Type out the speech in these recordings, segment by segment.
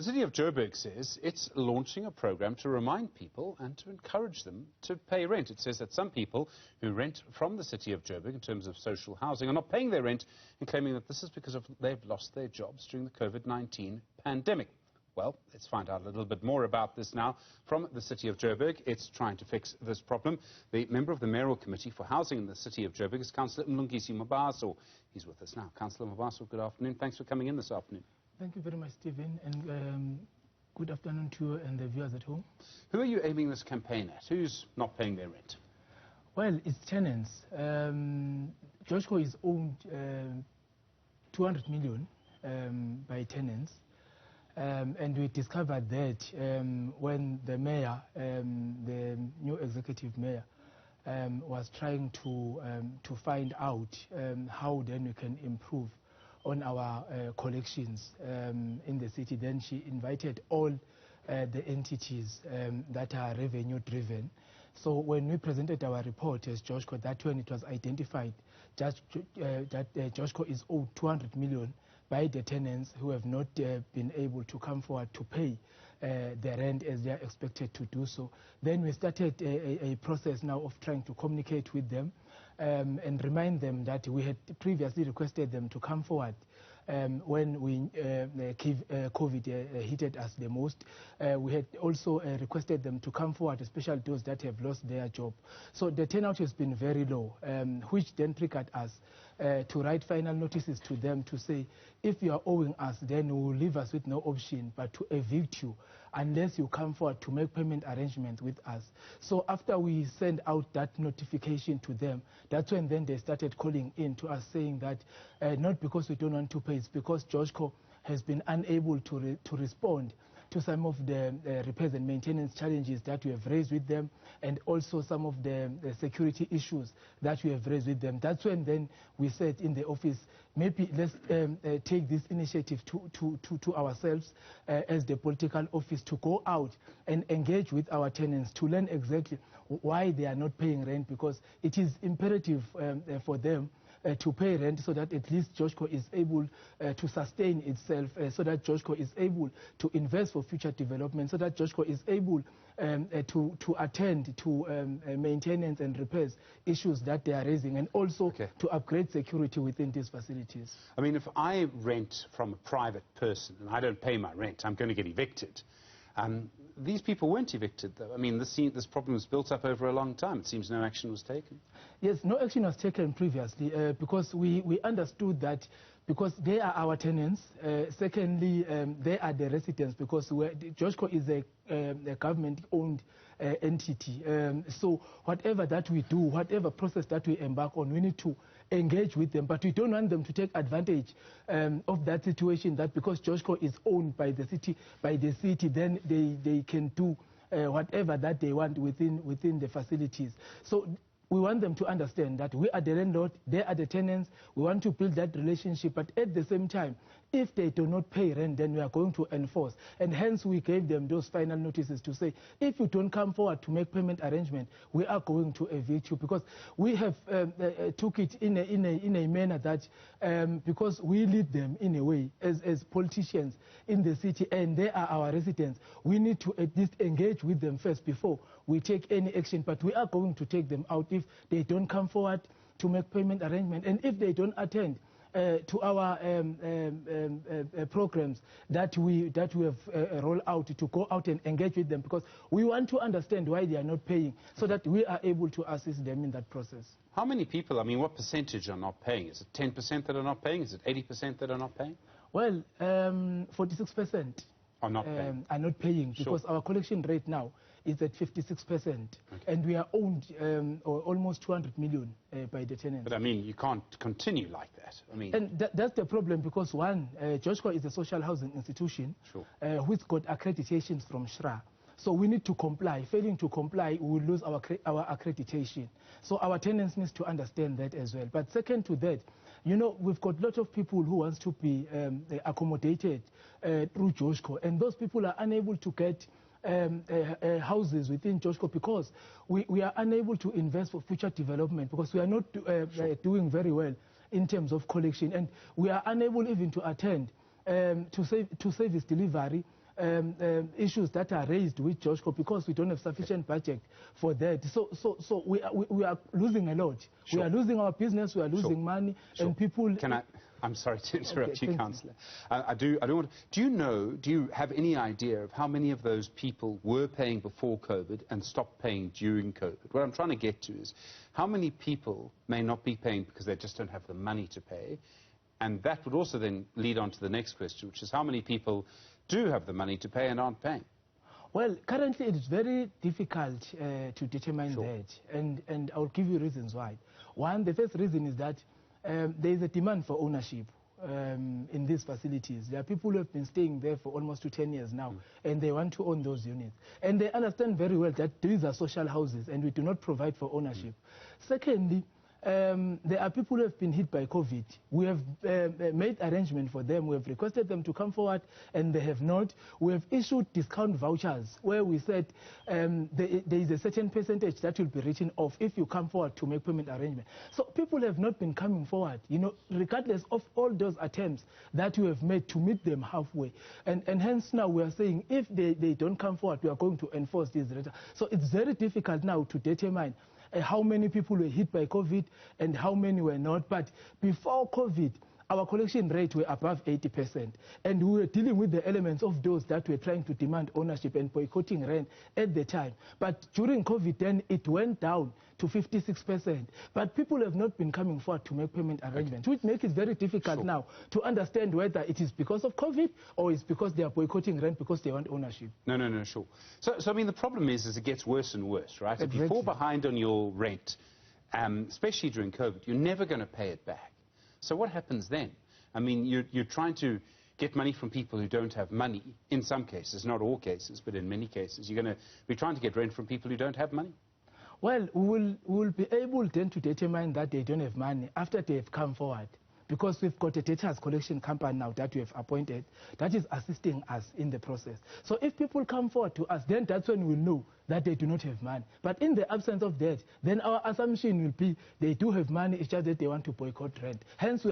The City of Joburg says it's launching a program to remind people and to encourage them to pay rent. It says that some people who rent from the City of Joburg in terms of social housing are not paying their rent and claiming that this is because they've lost their jobs during the COVID-19 pandemic. Well, let's find out a little bit more about this now from the City of Joburg. It's trying to fix this problem. The member of the Mayoral Committee for Housing in the City of Joburg is Councillor Mlungisi Mabaso. He's with us now. Councillor Mabaso, good afternoon. Thanks for coming in this afternoon. Thank you very much, Stephen, and good afternoon to you and the viewers at home. Who are you aiming this campaign at? Who's not paying their rent? Well, it's tenants. Joshua is owned 200 million by tenants, and we discovered that when the mayor, the new executive mayor, was trying to find out how then we can improve on our collections in the city. Then she invited all the entities that are revenue driven. So when we presented our report as Joshua, that when it was identified that Joshua is owed 200 million by the tenants who have not been able to come forward to pay the rent as they are expected to do so. Then we started a process now of trying to communicate with them and remind them that we had previously requested them to come forward when COVID hit us the most. We had also requested them to come forward, especially those that have lost their job. So the turnout has been very low, which then triggered us to write final notices to them to say, if you are owing us, then we will leave us with no option but to evict you unless you come forward to make payment arrangements with us. So after we send out that notification to them, that's when then they started calling in to us saying that not because we don't want to pay, it's because Joshua has been unable to respond to some of the repairs and maintenance challenges that we have raised with them, and also some of the security issues that we have raised with them. That's when then we said in the office, maybe let's take this initiative to ourselves as the political office to go out and engage with our tenants to learn exactly why they are not paying rent, because it is imperative for them to pay rent so that at least Joshua is able to sustain itself, so that Joshua is able to invest for future development, so that Joshua is able to attend to maintenance and repairs issues that they are raising, and also to upgrade security within these facilities. I mean, if I rent from a private person and I don't pay my rent, I'm going to get evicted. These people weren't evicted, though. I mean, this problem was built up over a long time. It seems no action was taken. Yes, no action was taken previously because we understood that because they are our tenants. Secondly, they are the residents, because Joshua is a government-owned entity. So whatever that we do, whatever process that we embark on, we need to engage with them, but we don't want them to take advantage of that situation, that because Joshua is owned by the city, then they can do whatever that they want within the facilities. So we want them to understand that we are the landlord, they are the tenants. We want to build that relationship, but at the same time, if they do not pay rent, then we are going to enforce. And hence we gave them those final notices to say, if you don't come forward to make payment arrangement, we are going to evict you, because we have took it in a manner that because we lead them in a way as politicians in the city, and they are our residents, we need to at least engage with them first before we take any action. But we are going to take them out if they don't come forward to make payment arrangement, and if they don't attend to our programs that we have rolled out, to go out and engage with them, because we want to understand why they are not paying, so that we are able to assist them in that process. How many people, I mean, what percentage are not paying? Is it 10% that are not paying? Is it 80% that are not paying? Well, 46% are not paying, because our collection rate now is at 56%, and we are owned almost 200 million by the tenants. But I mean, you can't continue like that. I mean, and that's the problem, because one, Joshua is a social housing institution which got accreditations from SHRA. So we need to comply. Failing to comply, we will lose our accreditation. So our tenants need to understand that as well. But second to that, you know, we've got lots of people who wants to be accommodated through Joshua, and those people are unable to get houses within Joshua, because we are unable to invest for future development, because we are not doing very well in terms of collection, and we are unable even to attend to service delivery issues that are raised with Joshko because we don't have sufficient budget for that. So we are losing a lot. Sure. We are losing our business, we are losing money, and people... I'm sorry to interrupt you, Councillor. You. Do you have any idea of how many of those people were paying before COVID and stopped paying during COVID? What I'm trying to get to is how many people may not be paying because they just don't have the money to pay? And that would also then lead on to the next question, which is how many people do have the money to pay and aren't paying? Well, currently it is very difficult to determine that, and I'll give you reasons why. One, the first reason is that there is a demand for ownership in these facilities. There are people who have been staying there for almost 10 years now, and they want to own those units. And they understand very well that these are social houses, and we do not provide for ownership. Secondly, there are people who have been hit by COVID. We have made arrangements for them. We have requested them to come forward, and they have not. We have issued discount vouchers where we said there is a certain percentage that will be written off if you come forward to make payment arrangement. So people have not been coming forward, you know, regardless of all those attempts that we have made to meet them halfway. And hence now we are saying if they don't come forward, we are going to enforce this. So it's very difficult now to determine how many people were hit by COVID and how many were not. But before COVID, our collection rate were above 80%. And we were dealing with the elements of those that were trying to demand ownership and boycotting rent at the time. But during COVID, then it went down to 56%. But people have not been coming forward to make payment arrangements, which makes it very difficult now to understand whether it is because of COVID or it's because they are boycotting rent because they want ownership. No, sure. So I mean, the problem is it gets worse and worse, right? Exactly. If you fall behind on your rent, especially during COVID, you're never going to pay it back. So what happens then? I mean, you're trying to get money from people who don't have money, in some cases, not all cases, but in many cases. You're going to be trying to get rent from people who don't have money? Well, we will be able then to determine that they don't have money after they have come forward, because we've got a data collection company now that we have appointed that is assisting us in the process. So if people come forward to us, then that's when we'll know that they do not have money. But in the absence of that, then our assumption will be they do have money, it's just that they want to boycott rent. Hence,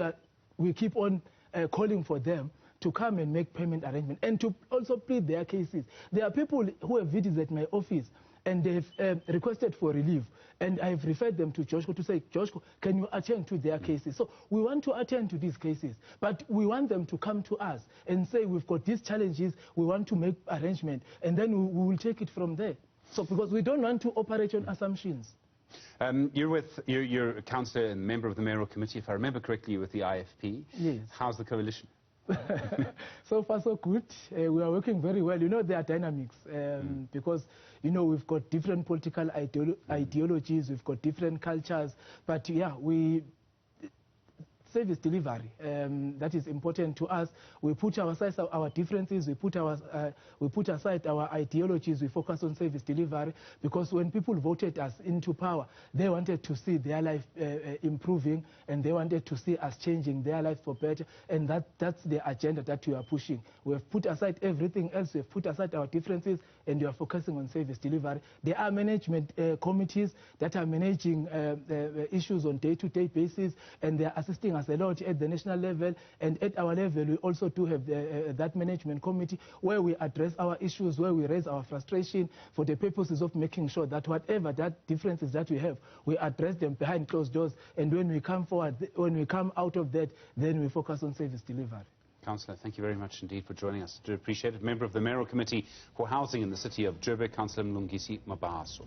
we keep on calling for them to come and make payment arrangements and to also plead their cases. There are people who have visited my office and they've requested for relief, and I've referred them to Joshko to say, Joshko, can you attend to their cases? So we want to attend to these cases, but we want them to come to us and say, we've got these challenges, we want to make arrangement, and then we will take it from there. So because we don't want to operate on assumptions. You're a councillor and member of the mayoral committee, if I remember correctly, with the IFP. Yes. How's the coalition? So far, so good. We are working very well. You know, there are dynamics because, you know, we've got different political ideologies, we've got different cultures. But, yeah, service delivery, that is important to us. We put aside our differences, we put aside our ideologies, we focus on service delivery, because when people voted us into power, they wanted to see their life improving, and they wanted to see us changing their life for better, and that's the agenda that we are pushing. We have put aside everything else, we have put aside our differences, and we are focusing on service delivery. There are management committees that are managing issues on day-to-day basis, and they are assisting us a lot at the national level, and at our level we also do have that management committee where we address our issues, where we raise our frustration for the purposes of making sure that whatever that differences that we have, we address them behind closed doors, and when we come forward, when we come out of that, then we focus on service delivery. Councillor, thank you very much indeed for joining us. Do appreciate it. Member of the Mayoral Committee for Housing in the City of Joburg, Councillor Mlungisi Mabaso.